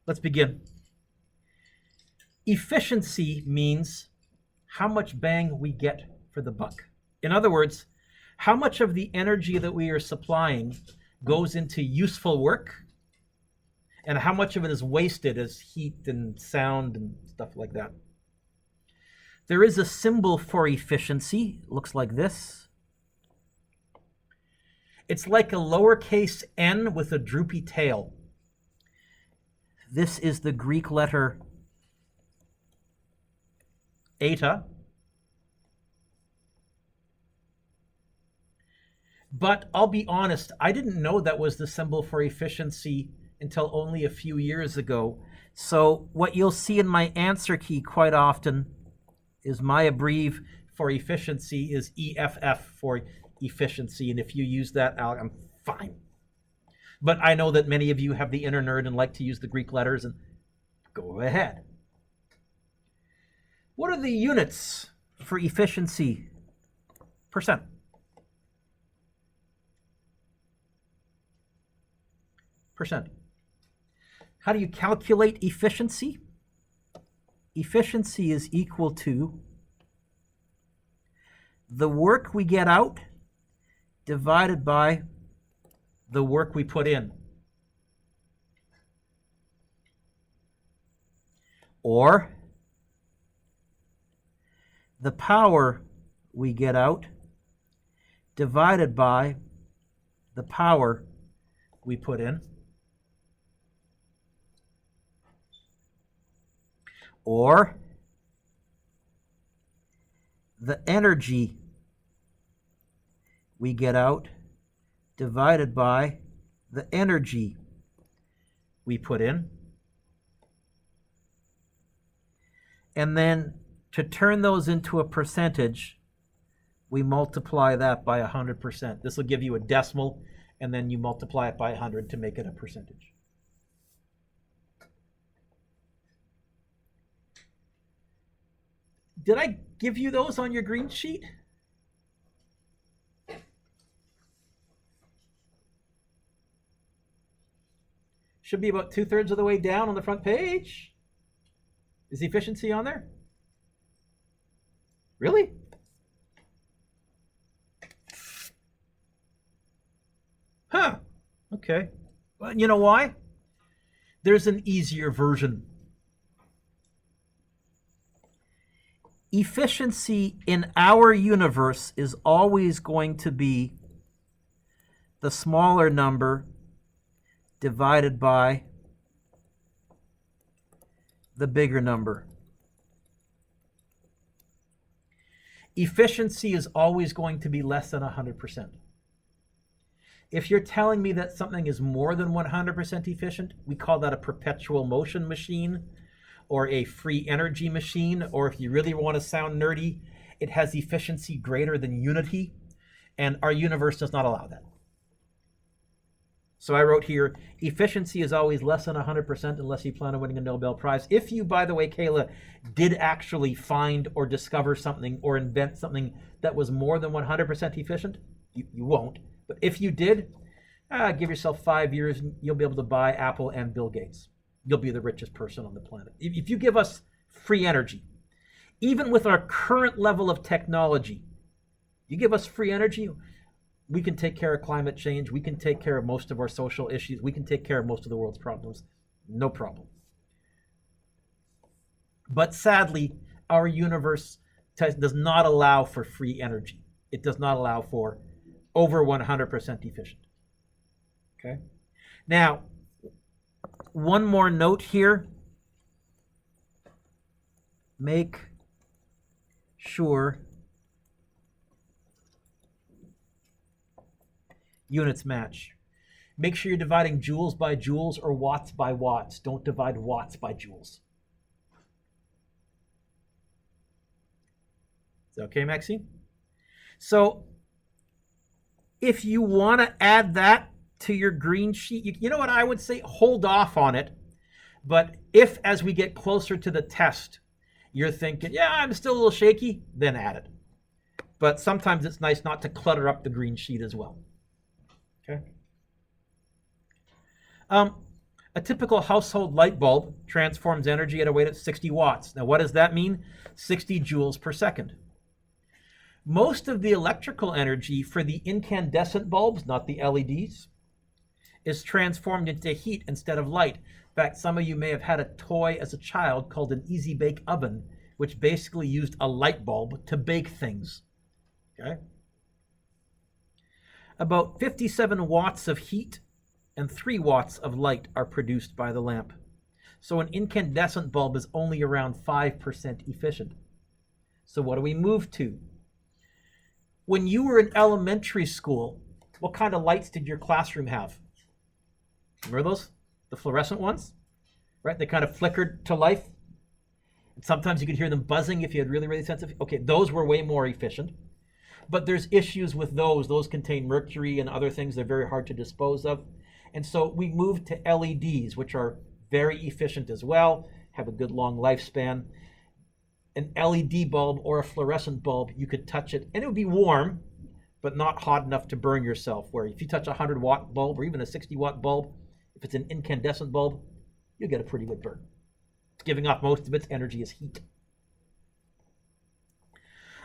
Let's begin. Efficiency means how much bang we get for the buck. In other words, how much of the energy that we are supplying goes into useful work and how much of it is wasted as heat and sound and stuff like that. There is a symbol for efficiency. It looks like this. It's like a lowercase n with a droopy tail. This is the Greek letter eta. But I'll be honest, I didn't know that was the symbol for efficiency until only a few years ago. So what you'll see in my answer key quite often is my abbrev for efficiency is EFF for efficiency. And if you use that, I'm fine. But I know that many of you have the inner nerd and like to use the Greek letters, and go ahead. What are the units for efficiency? Percent. Percent. How do you calculate efficiency? Efficiency is equal to the work we get out divided by the work we put in. Or the power we get out divided by the power we put in. Or the energy we get out divided by the energy we put in. And then to turn those into a percentage, we multiply that by 100%. This will give you a decimal, and then you multiply it by 100 to make it a percentage. Did I give you those on your green sheet? Should be about 2/3 of the way down on the front page. Is efficiency on there? Really? Huh. Okay. Well, you know why? There's an easier version. Efficiency in our universe is always going to be the smaller number divided by the bigger number. Efficiency is always going to be less than 100%. If you're telling me that something is more than 100% efficient, we call that a perpetual motion machine or a free energy machine, or if you really want to sound nerdy, it has efficiency greater than unity, and our universe does not allow that. So I wrote here, efficiency is always less than 100% unless you plan on winning a Nobel Prize. If you, by the way, Kayla, did actually find or discover something or invent something that was more than 100% efficient, you won't. But if you did, give yourself 5 years and you'll be able to buy Apple and Bill Gates. You'll be the richest person on the planet. If you give us free energy, even with our current level of technology, you give us free energy, we can take care of climate change. We can take care of most of our social issues. We can take care of most of the world's problems. No problem. But sadly, our universe does not allow for free energy. It does not allow for over 100% efficient. Okay? Now, one more note here. Make sure units match. Make sure you're dividing joules by joules or watts by watts. Don't divide watts by joules. Is that okay, Maxine? So if you want to add that to your green sheet, you know what I would say? Hold off on it. But if, as we get closer to the test, you're thinking, yeah, I'm still a little shaky, then add it. But sometimes it's nice not to clutter up the green sheet as well. Okay. A typical household light bulb transforms energy at a rate of 60 watts. Now, what does that mean? 60 joules per second. Most of the electrical energy for the incandescent bulbs, not the LEDs, is transformed into heat instead of light. In fact, some of you may have had a toy as a child called an easy bake oven, which basically used a light bulb to bake things. Okay? About 57 watts of heat and 3 watts of light are produced by the lamp. So an incandescent bulb is only around 5% efficient. So what do we move to? When you were in elementary school, what kind of lights did your classroom have? Remember those? The fluorescent ones? Right? They kind of flickered to life. And sometimes you could hear them buzzing if you had really, really sensitive. Okay, those were way more efficient. But there's issues with those. Those contain mercury and other things. They're very hard to dispose of. And so we moved to LEDs, which are very efficient as well, have a good long lifespan. An LED bulb or a fluorescent bulb, you could touch it and it would be warm, but not hot enough to burn yourself. Where if you touch a 100-watt bulb or even a 60-watt bulb, if it's an incandescent bulb, you'll get a pretty good burn. It's giving off most of its energy as heat.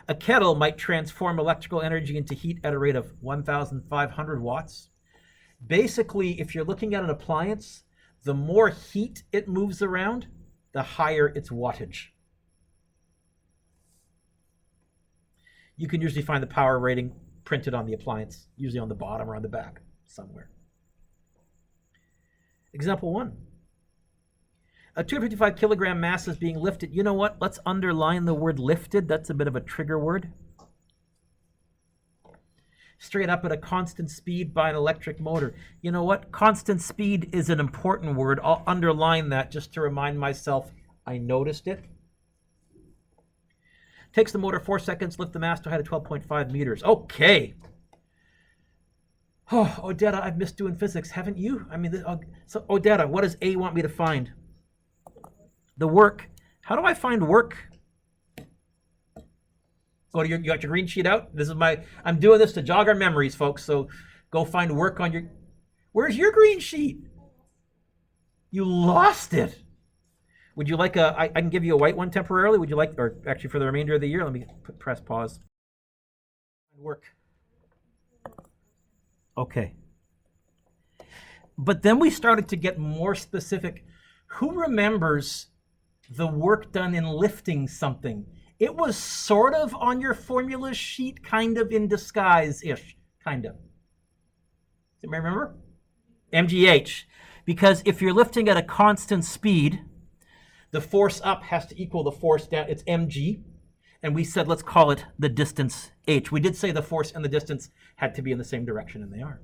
A kettle might transform electrical energy into heat at a rate of 1,500 watts. Basically, if you're looking at an appliance, the more heat it moves around, the higher its wattage. You can usually find the power rating printed on the appliance, usually on the bottom or on the back somewhere. Example 1. A 255 kilogram mass is being lifted. You know what? Let's underline the word lifted. That's a bit of a trigger word. Straight up at a constant speed by an electric motor. You know what? Constant speed is an important word. I'll underline that just to remind myself I noticed it. Takes the motor 4 seconds, lift the mass to a height of 12.5 meters. Okay. Oh, Odetta, I've missed doing physics, haven't you? I mean, so Odetta, what does A want me to find? The work. How do I find work? Oh, you got your green sheet out? This is I'm doing this to jog our memories, folks. So go find work on your, where's your green sheet? You lost it. Would you like I can give you a white one temporarily. Would you like, or actually for the remainder of the year, let me press pause. Work. Okay. But then we started to get more specific. Who remembers the work done in lifting something? It was sort of on your formula sheet, kind of in disguise-ish, kind of. Does anybody remember? MGH. Because if you're lifting at a constant speed, the force up has to equal the force down. It's mg. And we said, let's call it the distance h. We did say the force and the distance had to be in the same direction, and they are.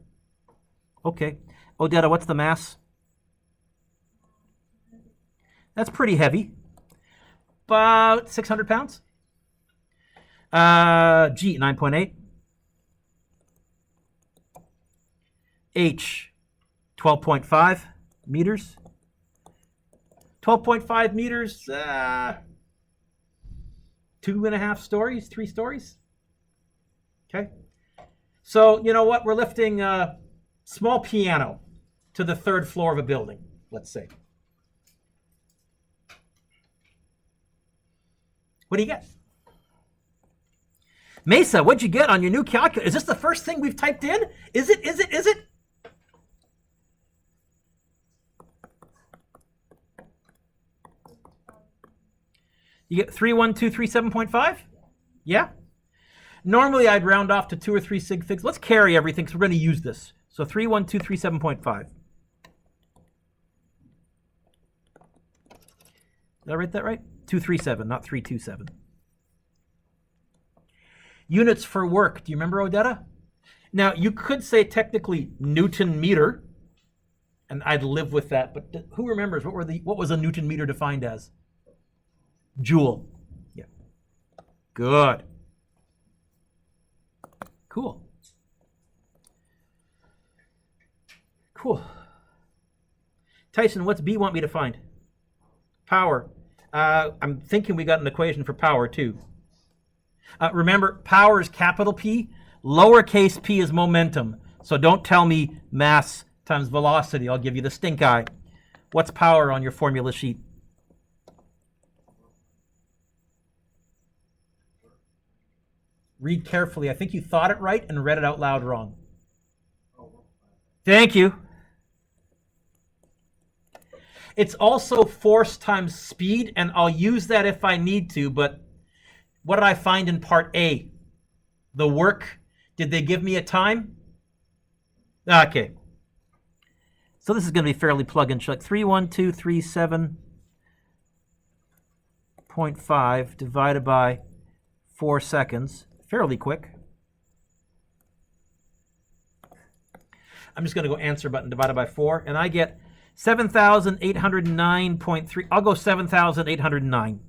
Okay. Odetta, what's the mass? That's pretty heavy. About 600 pounds. G, 9.8. H, 12.5 meters. 12.5 meters, 2.5 stories, 3 stories. Okay. So, you know what? We're lifting a small piano to the 3rd floor of a building, let's say. What do you get? Mesa, what'd you get on your new calculator? Is this the first thing we've typed in? Is it? You get 31237.5? Yeah? Normally I'd round off to 2 or 3 sig figs. Let's carry everything because we're going to use this. So 31237.5. Did I write that right? 237, not 327. Units for work. Do you remember, Odetta? Now, you could say technically Newton meter, and I'd live with that, but who remembers what was a Newton meter defined as? Joule. Yeah. Good. Cool. Tyson, what's B want me to find? Power. I'm thinking we got an equation for power too. Remember, power is capital P. Lowercase p is momentum. So don't tell me mass times velocity. I'll give you the stink eye. What's power on your formula sheet? Read carefully. I think you thought it right and read it out loud wrong. Thank you. It's also force times speed, and I'll use that if I need to, but what did I find in part A? The work. Did they give me a time? Okay. So this is going to be fairly plug and chug. 31237.5 divided by 4 seconds. Fairly quick. I'm just going to go answer button divided by 4, and I get 7,809.3. I'll go 7,809.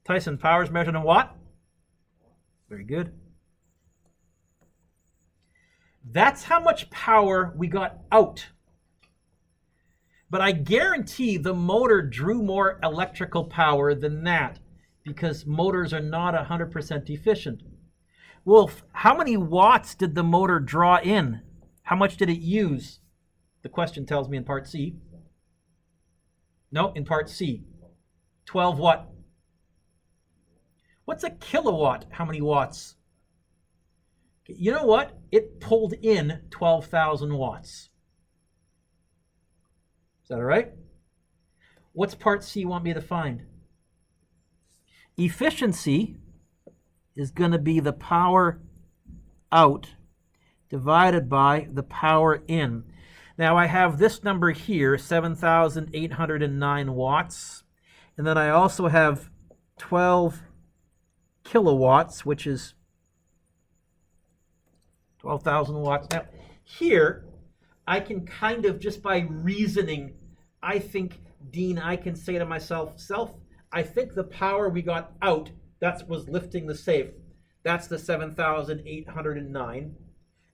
Tyson, power is measured in watt? Very good. That's how much power we got out. But I guarantee the motor drew more electrical power than that, because motors are not 100% efficient. Well, how many watts did the motor draw in? How much did it use? The question tells me in part C. No, in part C. 12 what? What's a kilowatt? How many watts? You know what? It pulled in 12,000 watts. Is that all right? What's part C want me to find? Efficiency is going to be the power out divided by the power in. Now I have this number here, 7,809 watts. And then I also have 12 kilowatts, which is 12,000 watts. Now here, I can kind of, just by reasoning, I think, Dean, I can say to myself, I think the power we got out, that was lifting the safe. That's the 7,809.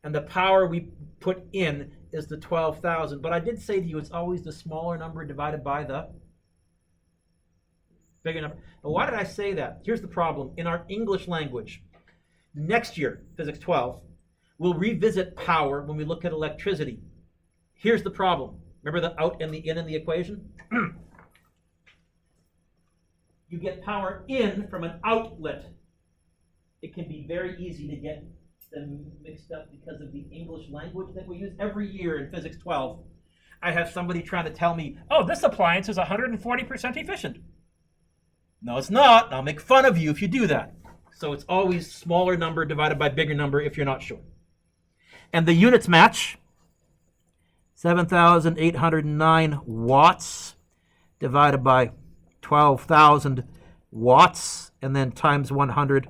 And the power we put in is the 12,000. But I did say to you, it's always the smaller number divided by the bigger number. Now, why did I say that? Here's the problem. In our English language, next year, Physics 12, we'll revisit power when we look at electricity. Here's the problem. Remember the out and the in the equation? You get power in from an outlet. It can be very easy to get them mixed up because of the English language that we use every year in Physics 12. I have somebody trying to tell me, oh, this appliance is 140% efficient. No, it's not. I'll make fun of you if you do that. So it's always smaller number divided by bigger number if you're not sure. And the units match. 7,809 watts divided by 12,000 watts, and then times 100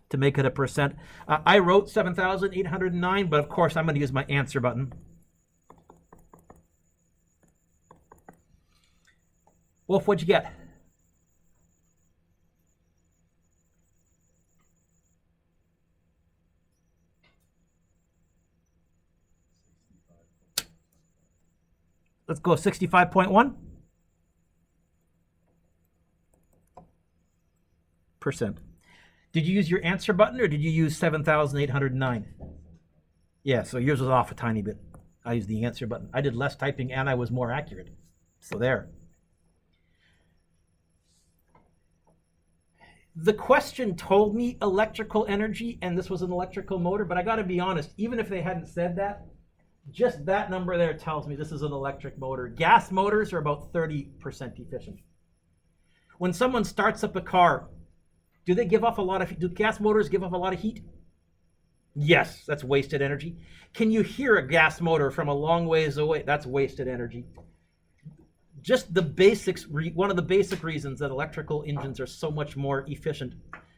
to make it a percent. I wrote 7,809, but of course I'm going to use my answer button. Wolf, what'd you get? Let's go 65.1%. Did you use your answer button or did you use 7,809? Yeah, so yours was off a tiny bit. I used the answer button. I did less typing and I was more accurate. So there. The question told me electrical energy, and this was an electrical motor, but I got to be honest, even if they hadn't said that, just that number there tells me this is an electric motor. Gas motors are about 30% efficient. When someone starts up a car, do gas motors give off a lot of heat? Yes, that's wasted energy. Can you hear a gas motor from a long ways away? That's wasted energy. Just the basics, one of the basic reasons that electrical engines are so much more efficient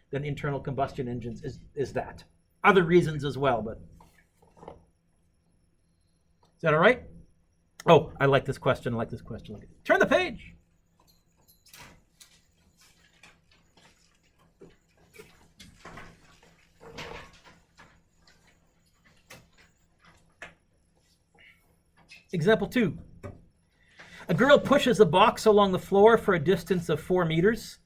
than internal combustion engines is that. Other reasons as well, but. Is that all right? Oh, I like this question. Turn the page. Example 2. A girl pushes a box along the floor for a distance of 4 meters.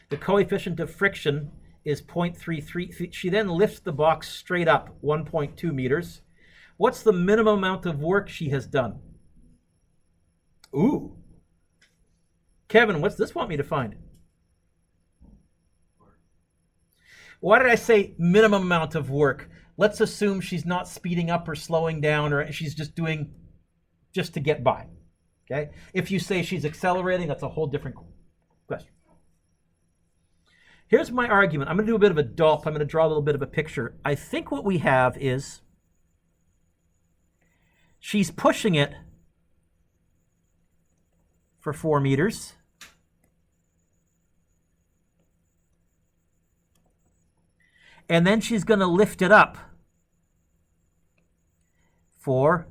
The coefficient of friction is 0.33. She then lifts the box straight up 1.2 meters. What's the minimum amount of work she has done? Ooh. Kevin, what's this want me to find? Why did I say minimum amount of work? Let's assume she's not speeding up or slowing down, or she's just doing just to get by. Okay? If you say she's accelerating, that's a whole different question. Here's my argument. I'm going to do a bit of a dollop. I'm going to draw a little bit of a picture. I think what we have is she's pushing it for 4 meters. And then she's going to lift it up for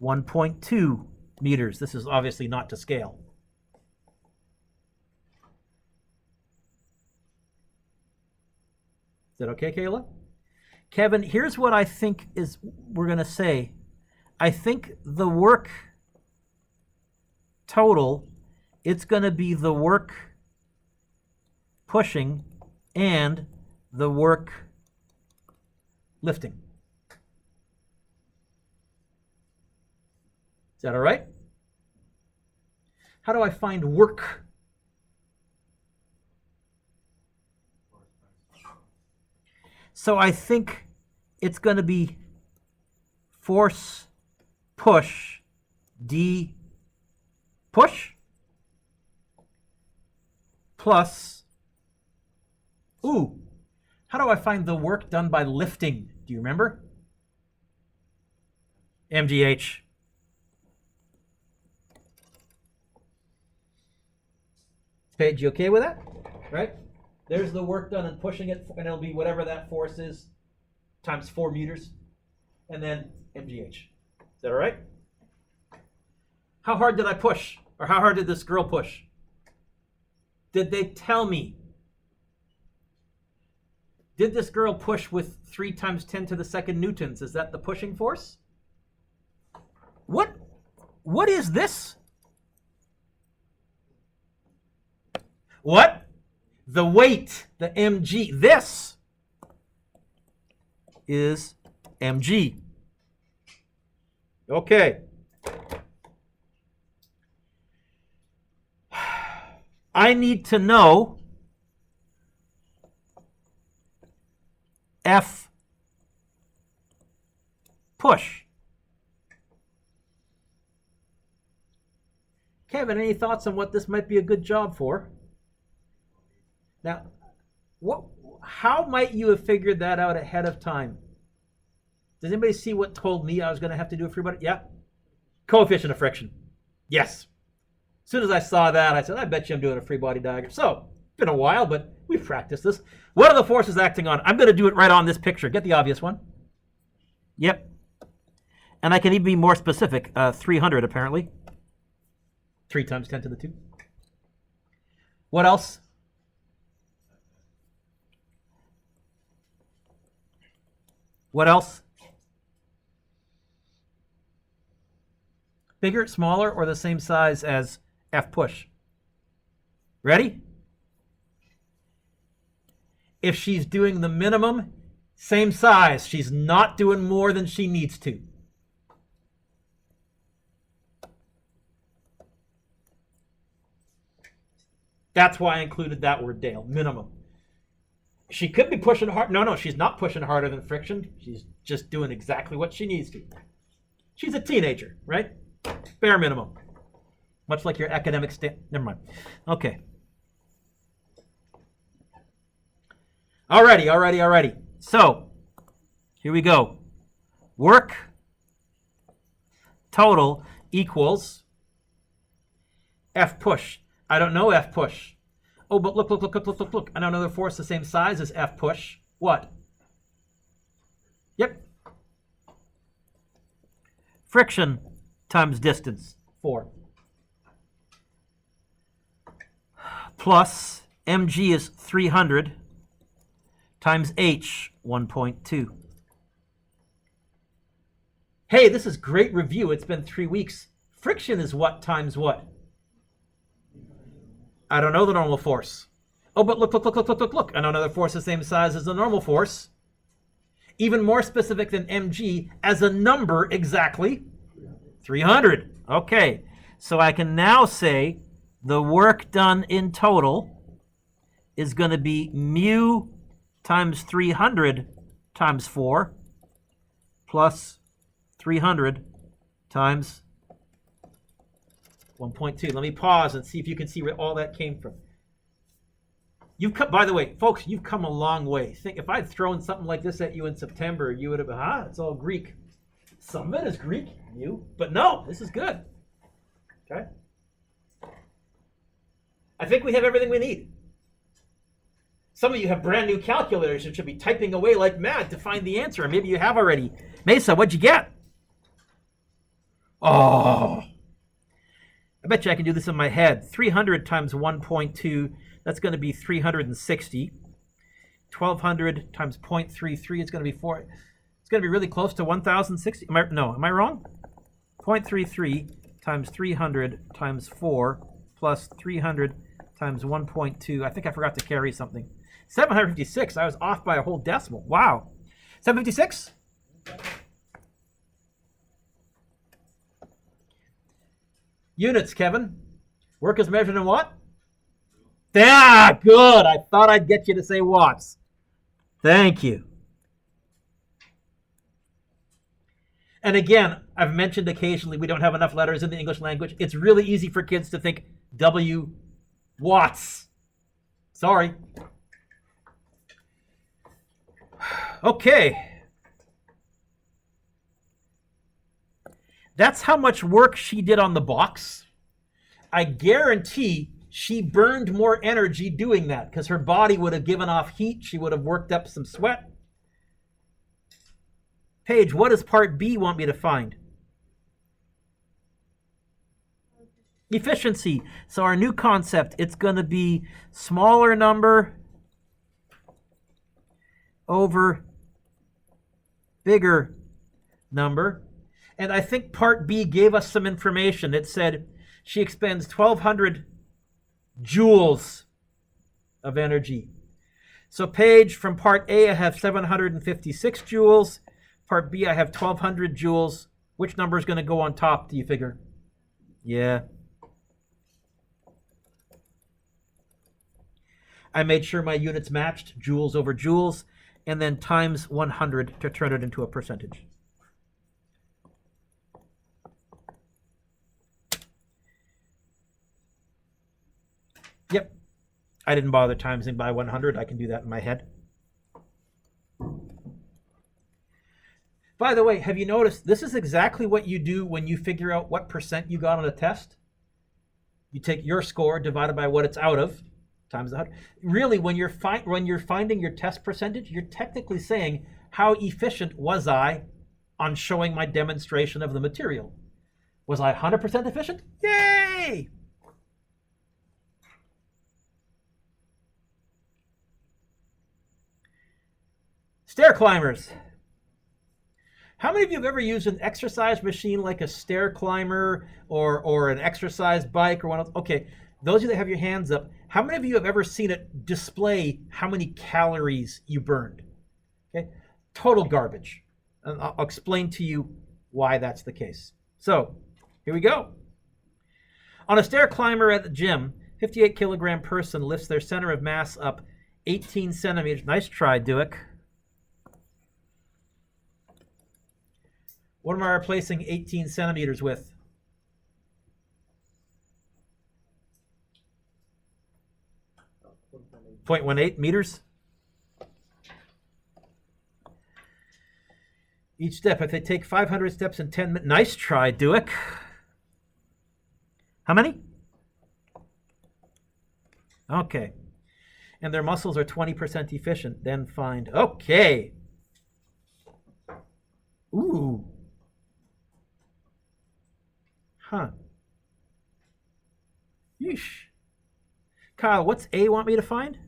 1.2 meters. This is obviously not to scale. Is that okay, Kayla? Kevin, here's what I think is we're going to say. I think the work total, it's going to be the work pushing and the work lifting. Is that all right? How do I find work? So I think it's going to be force push D push plus, ooh, how do I find the work done by lifting? Do you remember? MGH. Paige, you okay with that? Right? There's the work done and pushing it, and it'll be whatever that force is times 4 meters, and then MGH. Is that all right? How hard did I push? Or how hard did this girl push? Did they tell me? Did this girl push with 3 times 10 to the second newtons? Is that the pushing force? What is this? What? The weight, the mg. This is mg. Okay. I need to know F push. Kevin, any thoughts on what this might be a good job for? Now, how might you have figured that out ahead of time? Does anybody see what told me I was going to have to do a free body? Yeah. Coefficient of friction. Yes. As soon as I saw that, I said, I bet you I'm doing a free body diagram. So, it's been a while, but we've practiced this. What are the forces acting on? I'm going to do it right on this picture. Get the obvious one. Yep. And I can even be more specific. 300, apparently. 3 times 10 to the 2. What else? What else? Bigger, smaller, or the same size as F push? Ready? If she's doing the minimum, same size. She's not doing more than she needs to. That's why I included that word, Dale, minimum. She could be pushing hard. No, she's not pushing harder than friction. She's just doing exactly what she needs to. She's a teenager, right? Bare minimum. Much like your academic never mind. Okay. Alrighty. So, here we go. Work total equals F push. I don't know F push. Oh, but look. I know another force the same size as F push. What? Yep. Friction times distance, 4. Plus mg is 300 times h, 1.2. Hey, this is great review. It's been 3 weeks. Friction is what times what? I don't know the normal force. Oh, but look. I know another force the same size as the normal force. even more specific than mg as a number exactly? 300. Okay, so I can now say the work done in total is going to be mu times 300 times 4 plus 300 times 1.2. Let me pause and see if you can see where all that came from. You've come, by the way, folks, you've come a long way. Think if I'd thrown something like this at you in September, you would have been, it's all Greek. Some of it is Greek, but no, this is good. Okay? I think we have everything we need. Some of you have brand new calculators and should be typing away like mad to find the answer. Maybe you have already. Mesa, what'd you get? Oh, I bet you I can do this in my head. 300 times 1.2, that's going to be 360. 1200 times 0.33 is going to be 4. It's going to be really close to 1060. Am I wrong? 0.33 times 300 times 4 plus 300 times 1.2. I think I forgot to carry something. 756. I was off by a whole decimal. Wow. 756? Units, Kevin. Work is measured in what? Ah, good. I thought I'd get you to say watts. Thank you. And again, I've mentioned occasionally we don't have enough letters in the English language. It's really easy for kids to think W watts. Sorry. Okay. That's how much work she did on the box. I guarantee she burned more energy doing that because her body would have given off heat. She would have worked up some sweat. Paige, what does part B want me to find? Efficiency. So our new concept, it's going to be smaller number over bigger number. And I think part B gave us some information. It said she expends 1,200 joules of energy. So Paige, from part A, I have 756 joules. Part B, I have 1,200 joules. Which number is going to go on top, do you figure? Yeah. I made sure my units matched, joules over joules, and then times 100 to turn it into a percentage. Yep. I didn't bother timesing by 100. I can do that in my head. By the way, have you noticed this is exactly what you do when you figure out what percent you got on a test? You take your score divided by what it's out of times 100. Really, when you're finding your test percentage, you're technically saying, how efficient was I on showing my demonstration of the material? Was I 100% efficient? Yay! Stair climbers. How many of you have ever used an exercise machine like a stair climber or an exercise bike or one else? Okay, those of you that have your hands up, how many of you have ever seen it display how many calories you burned? Okay, total garbage. And I'll explain to you why that's the case. So, here we go. On a stair climber at the gym, 58 kilogram person lifts their center of mass up 18 centimeters. Nice try, Duick. What am I replacing 18 centimeters with? .18 meters. Each step, if they take 500 steps in 10 minutes. Nice try, Duick. How many? Okay. And their muscles are 20% efficient. Then find, okay. Ooh. Huh. Yeesh. Kyle, what's A want me to find?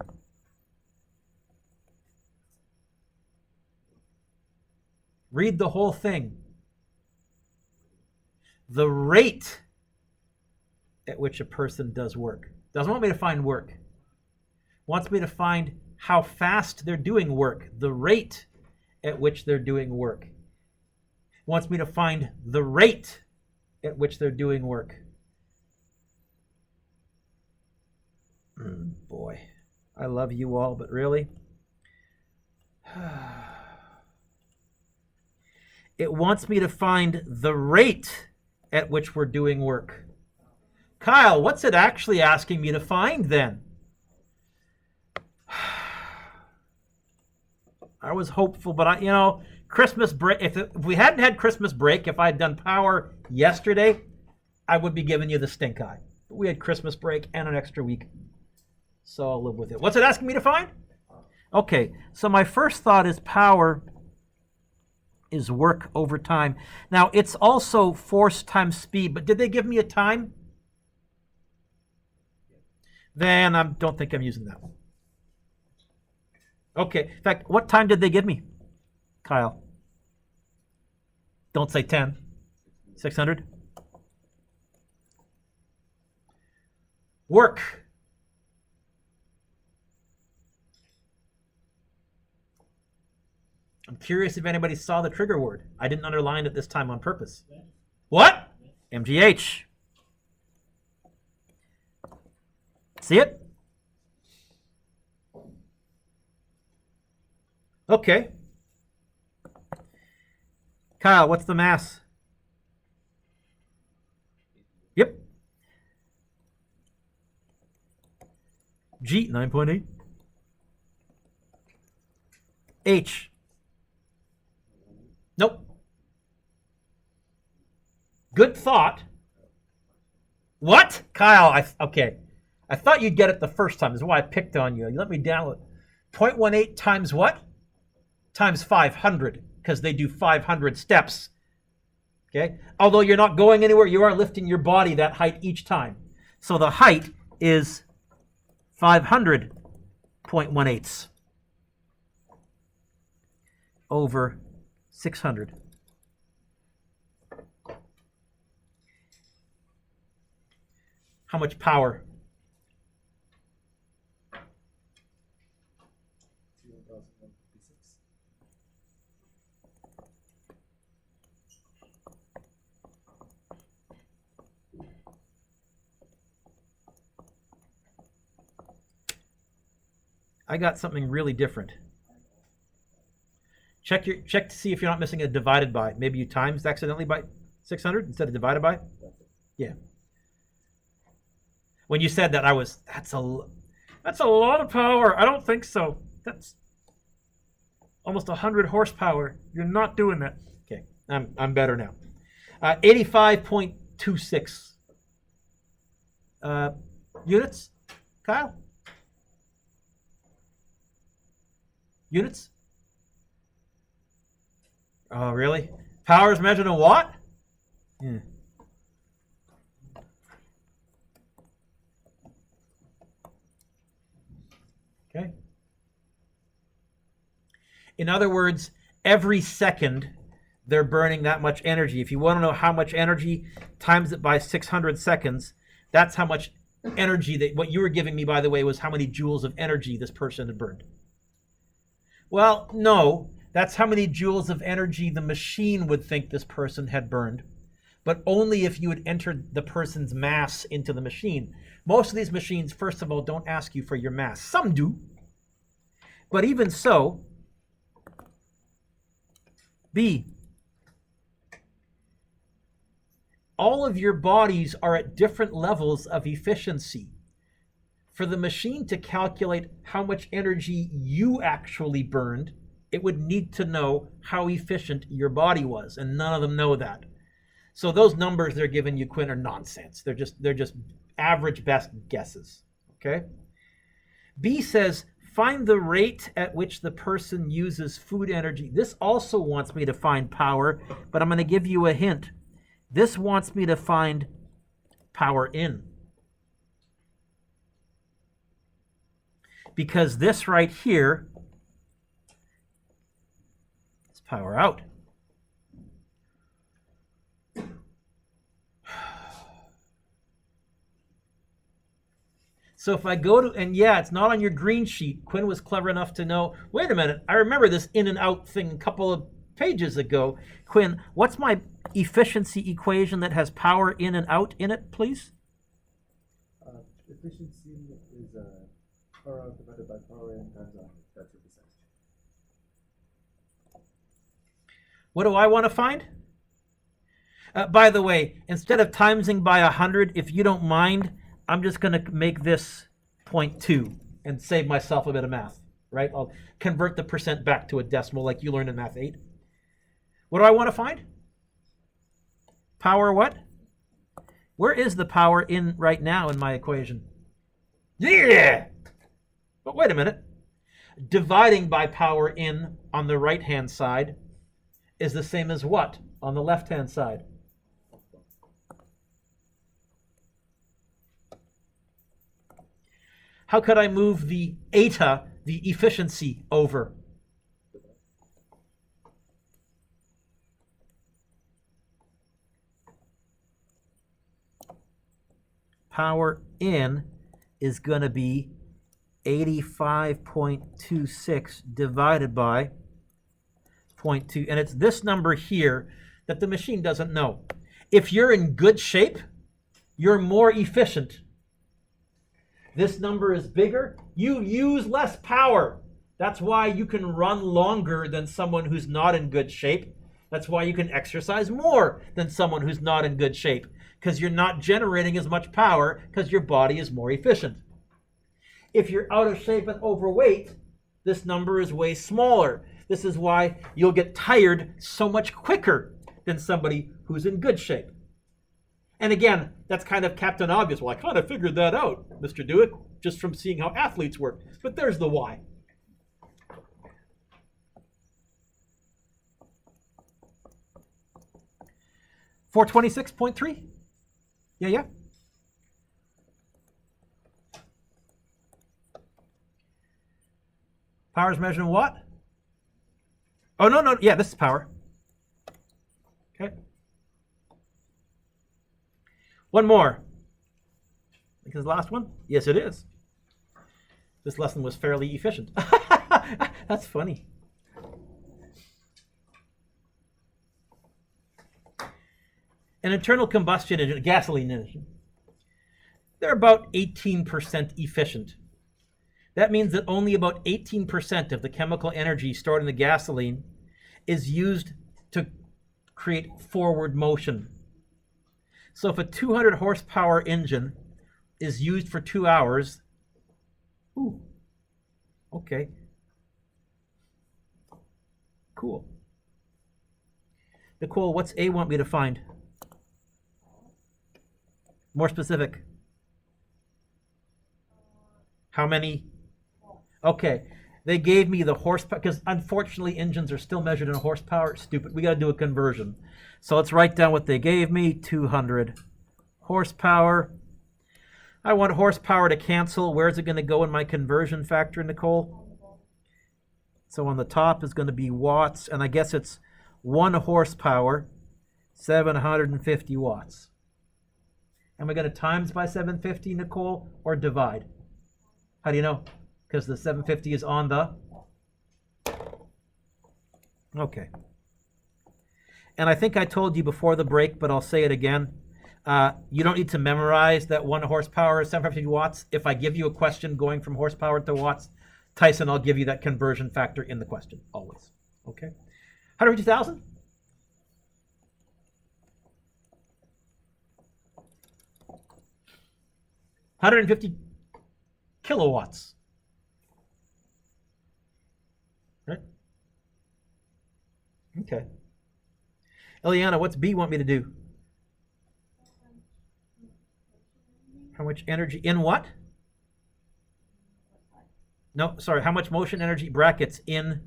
Read the whole thing. The rate at which a person does work. Doesn't want me to find work. Wants me to find how fast they're doing work. The rate at which they're doing work. It wants me to find the rate at which they're doing work. Boy, I love you all, but really? It wants me to find the rate at which we're doing work. Kyle, what's it actually asking me to find then? I was hopeful, but Christmas break, if we hadn't had Christmas break, if I had done power yesterday, I would be giving you the stink eye. But we had Christmas break and an extra week, so I'll live with it. What's it asking me to find? Okay, so my first thought is power is work over time. Now, it's also force times speed, but did they give me a time? Then I don't think I'm using that one. Okay, in fact, what time did they give me, Kyle? Don't say 10. 600? Work. I'm curious if anybody saw the trigger word. I didn't underline it this time on purpose. What? MGH. See it? Okay. Kyle, what's the mass? Yep. G, 9.8. H. Nope. Good thought. What? Kyle, okay. I thought you'd get it the first time. This is why I picked on you. You let me download. 0.18 times what? Times 500, because they do 500 steps. Okay? Although you're not going anywhere, you are lifting your body that height each time. So the height is 500.18 over 600. How much power? I got something really different. Check to see if you're not missing a divided by. Maybe you times accidentally by 600 instead of divided by. Yeah. When you said that, that's a lot of power. I don't think so. That's almost 100 horsepower. You're not doing that. Okay, I'm better now. 85.26 units. Kyle? Units? Oh, really? Power is measured in watt? Yeah. Okay. In other words, every second they're burning that much energy. If you want to know how much energy, times it by 600 seconds, that's how much energy what you were giving me, by the way, was how many joules of energy this person had burned. Well, no, that's how many joules of energy the machine would think this person had burned, but only if you had entered the person's mass into the machine. Most of these machines, first of all, don't ask you for your mass. Some do. But even so, B, all of your bodies are at different levels of efficiency. For the machine to calculate how much energy you actually burned, it would need to know how efficient your body was, and none of them know that. So those numbers they're giving you, Quinn, are nonsense. They're just average best guesses. Okay? B says, find the rate at which the person uses food energy. This also wants me to find power, but I'm going to give you a hint. This wants me to find power in. Because this right here is power out. So if I go to, and yeah, it's not on your green sheet. Quinn was clever enough to know, wait a minute, I remember this in and out thing a couple of pages ago. Quinn, what's my efficiency equation that has power in and out in it, please? Efficiency is power out divided by power in times out. That's your percentage. What do I want to find? By the way, instead of timesing by 100, if you don't mind, I'm just going to make this 0.2 and save myself a bit of math, right? I'll convert the percent back to a decimal like you learned in Math 8. What do I want to find? Power what? Where is the power in right now in my equation? Yeah! But wait a minute. Dividing by power in on the right-hand side is the same as what on the left-hand side? How could I move the eta, the efficiency, over? Power in is going to be 85.26 divided by 0.2. And it's this number here that the machine doesn't know. If you're in good shape, you're more efficient. This number is bigger, you use less power. That's why you can run longer than someone who's not in good shape. That's why you can exercise more than someone who's not in good shape, because you're not generating as much power because your body is more efficient. If you're out of shape and overweight, this number is way smaller. This is why you'll get tired so much quicker than somebody who's in good shape. And again, that's kind of Captain Obvious. Well, I kind of figured that out, Mr. Dewick, just from seeing how athletes work. But there's the why. $426.3? Yeah. Power is measured in what? Oh, no. Yeah, this is power. Okay. One more. Because the last one? Yes, it is. This lesson was fairly efficient. That's funny. An internal combustion engine, a gasoline engine, they're about 18% efficient. That means that only about 18% of the chemical energy stored in the gasoline is used to create forward motion. So if a 200 horsepower engine is used for 2 hours, okay, cool. Nicole, what's A want me to find? More specific. How many? Okay, they gave me the horsepower, because unfortunately engines are still measured in horsepower. Stupid, we got to do a conversion. So let's write down what they gave me, 200 horsepower. I want horsepower to cancel. Where's it going to go in my conversion factor, Nicole? So on the top is going to be watts, and I guess it's 1 horsepower, 750 watts. Am I going to times by 750, Nicole, or divide? How do you know? Because the 750 is on the... Okay. And I think I told you before the break, but I'll say it again. You don't need to memorize that 1 horsepower is 750 watts. If I give you a question going from horsepower to watts, Tyson, I'll give you that conversion factor in the question, always. Okay? 150,000? $150 kilowatts. Right? Okay. Eliana, what's B want me to do? How much energy in what? No, sorry, how much motion energy brackets in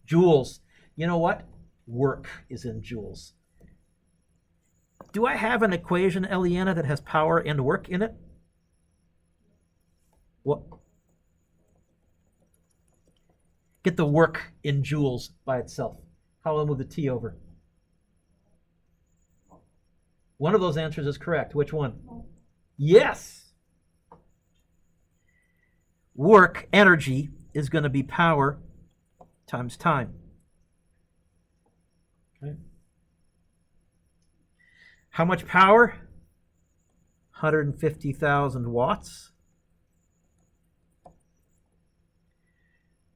joules? You know what? Work is in joules. Do I have an equation, Eliana, that has power and work in it? What? Get the work in joules by itself. How will I move the T over? One of those answers is correct. Which one? Yes. work, energy, is going to be power times time. Okay. How much power? 150,000 watts.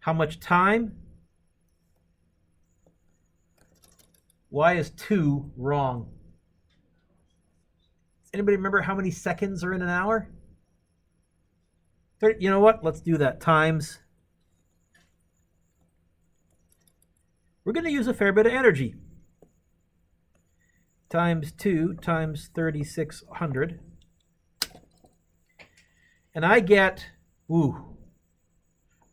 How much time? Why is 2 wrong? Does anybody remember how many seconds are in an hour? 30, you know what? Let's do that. Times. We're going to use a fair bit of energy. Times 2 times 3,600. And I get,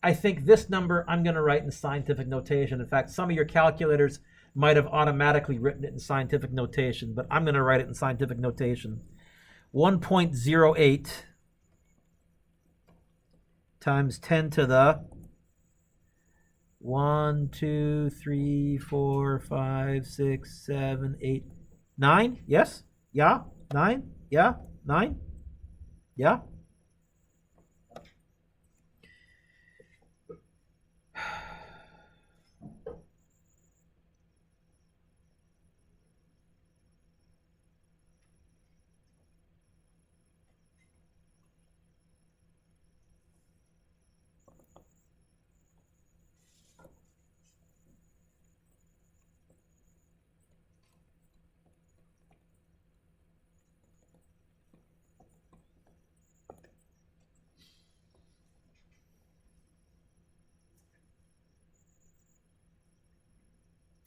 I think this number I'm going to write in scientific notation. In fact, some of your calculators might have automatically written it in scientific notation, but I'm going to write it in scientific notation. 1.08 times 10 to the 1, 2, 3, 4, 5, 6, 7, 8, 9. Yes? Yeah? 9? Yeah? 9? Yeah?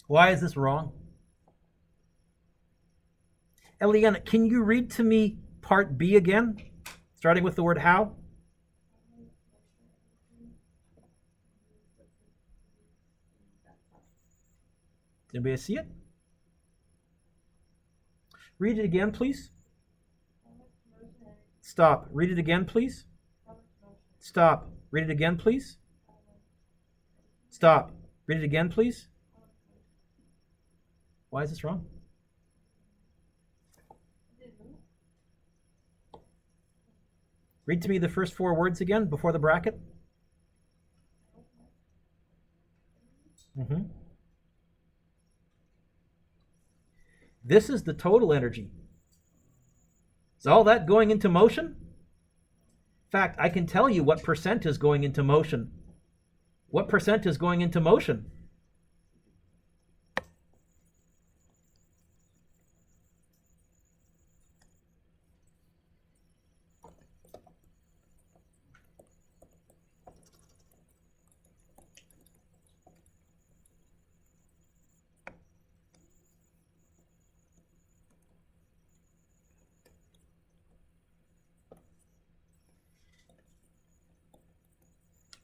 Why is this wrong? Eliana, can you read to me part B again, starting with the word how? Did anybody see it? Read it again, please. Stop. Read it again, please. Stop. Read it again, please. Stop. Read it again, please. Why is this wrong? Read to me the first 4 words again before the bracket. This is the total energy. Is all that going into motion? In fact, I can tell you what percent is going into motion. What percent is going into motion?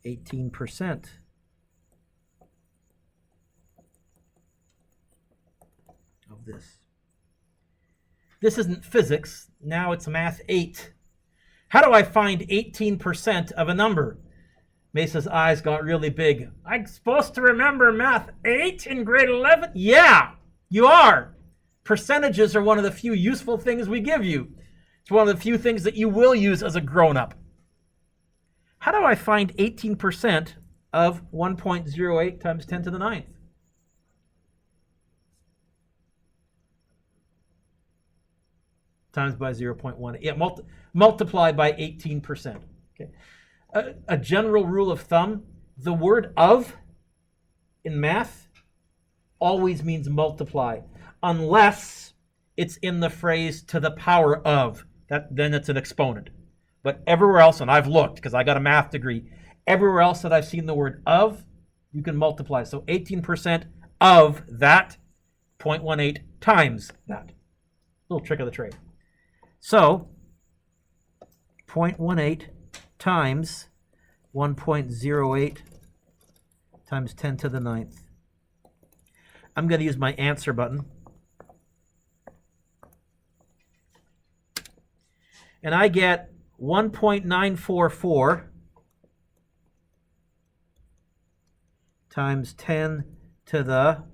%. Of this. This isn't physics. Now it's math 8. How do I find 18% of a number? Mesa's eyes got really big. I'm supposed to remember math 8 in grade 11? Yeah, you are. Percentages are one of the few useful things we give you. It's one of the few things that you will use as a grown-up. How do I find 18% of 1.08 times 10 to the 9th? Times by 0.1. Yeah, multiply by 18%. Okay. A general rule of thumb, the word of in math always means multiply, unless it's in the phrase to the power of. Then it's an exponent. But everywhere else, and I've looked because I got a math degree, everywhere else that I've seen the word of, you can multiply. So 18% of that, 0.18 times that. Little trick of the trade. So 0.18 times 1.08 times 10 to the 9th. I'm going to use my answer button. And I get 1.944 times 10 to the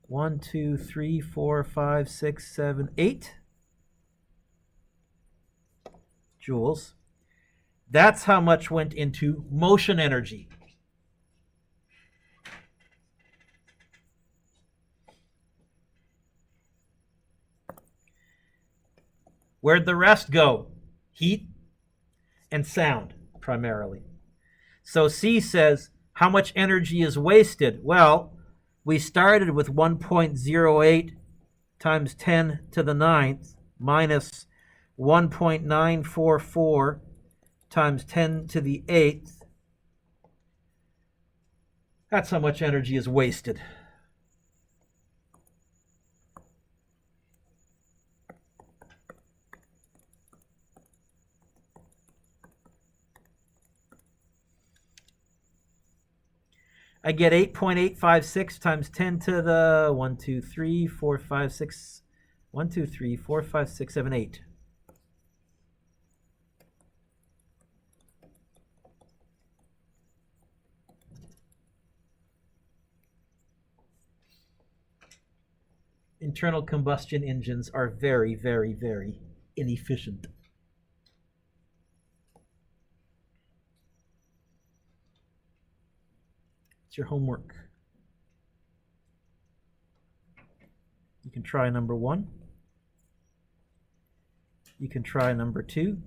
1, 2, 3, 4, 5, 6, 7, 8 joules. That's how much went into motion energy. Where'd the rest go? Heat and sound, primarily. So C says, how much energy is wasted? Well, we started with 1.08 times 10 to the 9th minus 1.944 times 10 to the 8th. That's how much energy is wasted. I get 8.856 times 10 to the 1, 2, 3, 4, 5, 6, 1, 2, 3, 4, 5, 6, 7, 8. Internal combustion engines are very, very, very inefficient. It's your homework. You can try number 1. You can try number 2.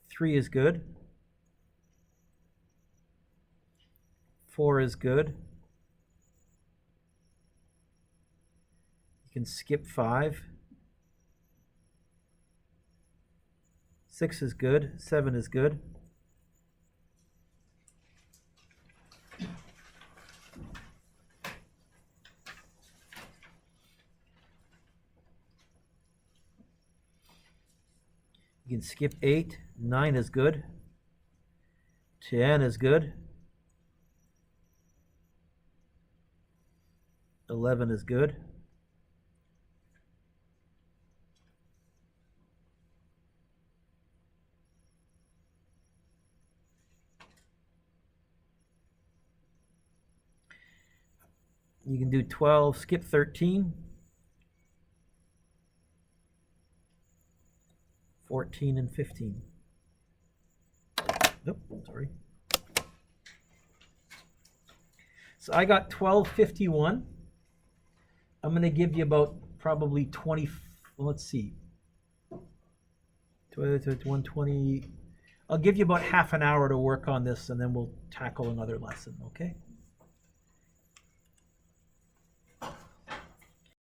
Three is good. 4 is good. You can skip 5. 6 is good. 7 is good. You can skip 8. 9 is good. 10 is good. 11 is good. You can do 12, skip 13. 14 and 15. Nope, sorry. So I got 1251. I'm going to give you about probably 20, well, let's see. 120. I'll give you about half an hour to work on this, and then we'll tackle another lesson, okay?